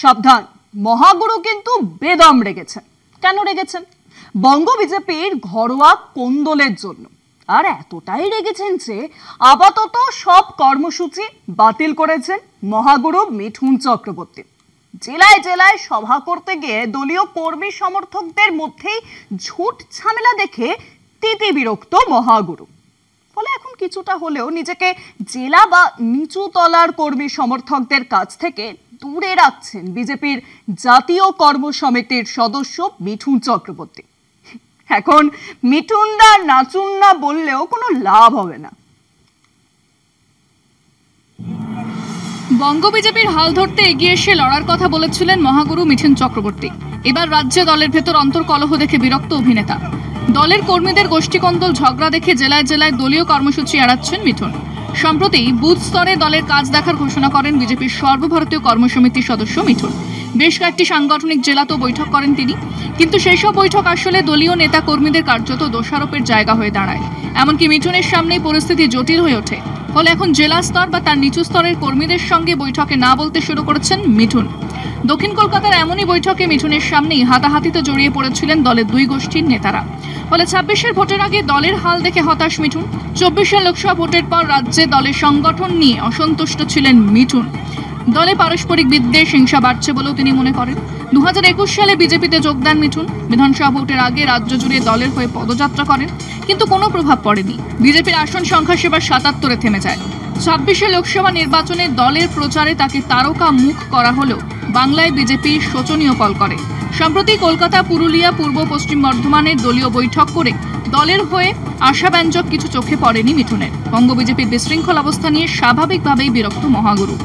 সাবধান, মহাগুরু কিন্তু বেদম রেগেছেন। কেন রেগেছেন? বঙ্গ বিজেপির ঘরোয়া কোন্দলের জন্য। আর এতটাই রেগেছেন যে আপাতত সব কর্মসূচি বাতিল করেছেন মহাগুরু মিঠুন চক্রবর্তী। জেলায় জেলায় সভা করতে গিয়ে দলীয় কর্মী সমর্থকদের মধ্যেই ঝুট ঝামেলা দেখে তিতি বিরক্ত মহাগুরু। ফলে এখন কিছুটা হলেও নিজেকে জেলা বা নিচু তলার কর্মী সমর্থকদের কাছ থেকে দূরে রাখছেন বিজেপির জাতীয় কর্ম সমিতির সদস্য মিঠুন চক্রবর্তী। এখন মিঠুনদা নাচুন না বললেও কোনো লাভ হবে না। বঙ্গ বিজেপির হাল ধরতে এগিয়ে এসে লড়ার কথা বলেছিলেন মহাগুরু মিঠুন চক্রবর্তী। এবার রাজ্যে দলের ভেতর অন্তর্কলহ দেখে বিরক্ত অভিনেতা। দলের কর্মীদের গোষ্ঠীকন্দল ঝগড়া দেখে জেলায় জেলায় দলীয় কর্মসূচি এড়াচ্ছেন মিঠুন। সম্প্রতি বুথ স্তরে দলের কাজ দেখার ঘোষণা করেন বিজেপির সর্বভারতীয় কর্মসমিতির সদস্য মিঠুন। বেশ কয়েকটি সাংগঠনিক জেলাতেও বৈঠক করেন তিনি, কিন্তু সেই সব বৈঠক আসলে দলীয় নেতা কর্মীদের কার্যত দোষারোপের জায়গা হয়ে দাঁড়ায়। এমনকি মিঠুনের সামনেই পরিস্থিতি জটিল হয়ে ওঠে। ফলে এখন জেলা স্তর বা তার নিচু স্তরের কর্মীদের সঙ্গে বৈঠকে না বলতে শুরু করেছেন মিঠুন। দক্ষিণ কলকাতার এমনই বৈঠকে মিঠুনের সামনেই হাতাহাতিতে জড়িয়ে পড়েছিলেন দলের দুই গোষ্ঠীর নেতারা। ফলে ২৬-এর ভোটের আগে দলের হাল দেখে হতাশ মিঠুন। ২৪-এর লোকসভা ভোটের পর রাজ্যে দলের সংগঠন নিয়ে অসন্তুষ্ট ছিলেন মিঠুন। দলে পারস্পরিক বিদ্বেষ, হিংসা বাড়ছে বলেও তিনি মনে করেন। ২০২১ সালে বিজেপিতে যোগ দেন মিঠুন। বিধানসভা ভোটের আগে রাজ্য জুড়ে দলের হয়ে পদযাত্রা করেন, কিন্তু কোনো প্রভাব পড়েনি। বিজেপির আসন সংখ্যা সেবার ৭৭-এ থেমে যায়। ২৬-এর লোকসভা নির্বাচনে দলের প্রচারে তাকে তারকা মুখ করা হলেও বাংলায় বিজেপি শোচনীয় ফল করে। সম্প্রতি কলকাতা, পুরুলিয়া, পূর্ব পশ্চিম বর্ধমানের দলীয় বৈঠক করে দলের হয়ে আশাব্যঞ্জক কিছু চোখে পড়েনি মিঠুনের। বঙ্গ বিজেপির বিশৃঙ্খল অবস্থা নিয়ে স্বাভাবিকভাবেই বিরক্ত মহাগুরু।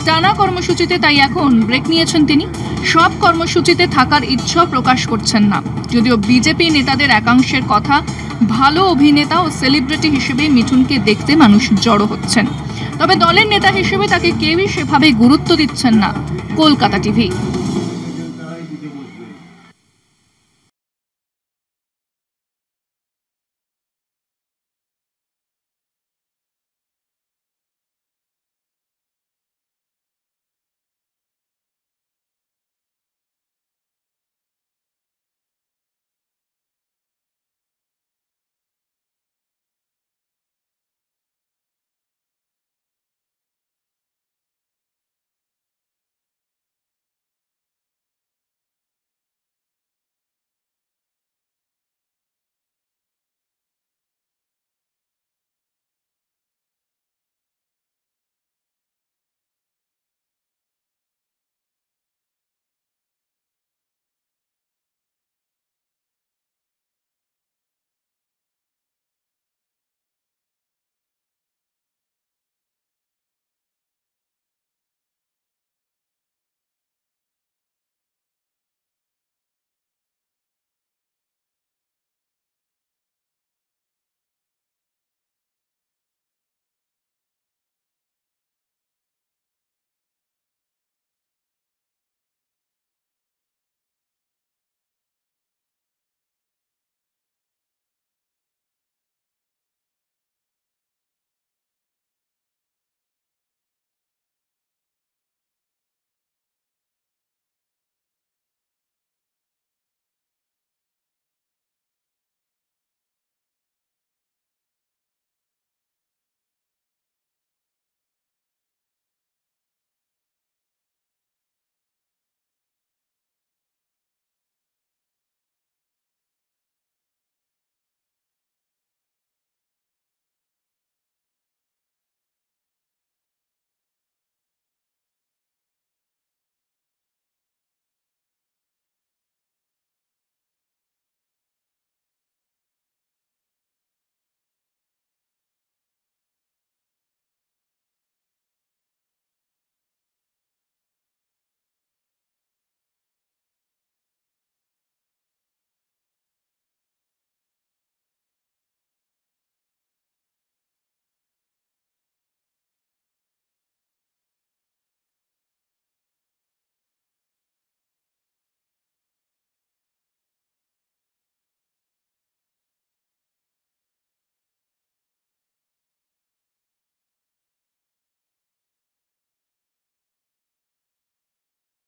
টানা কর্মসূচিতে তাই এখন ব্রেক নিয়েছেন তিনি। সব কর্মসূচিতে থাকার ইচ্ছা প্রকাশ করছেন না। যদিও বিজেপি নেতাদের একাংশের কথা, ভালো অভিনেতা ও সেলিব্রিটি হিসেবে মিঠুনকে দেখতে মানুষ জড়ো হচ্ছেন, তবে দলের নেতা হিসেবে তাকে কেউই সেভাবে গুরুত্ব দিচ্ছেন না। কলকাতা টিভি।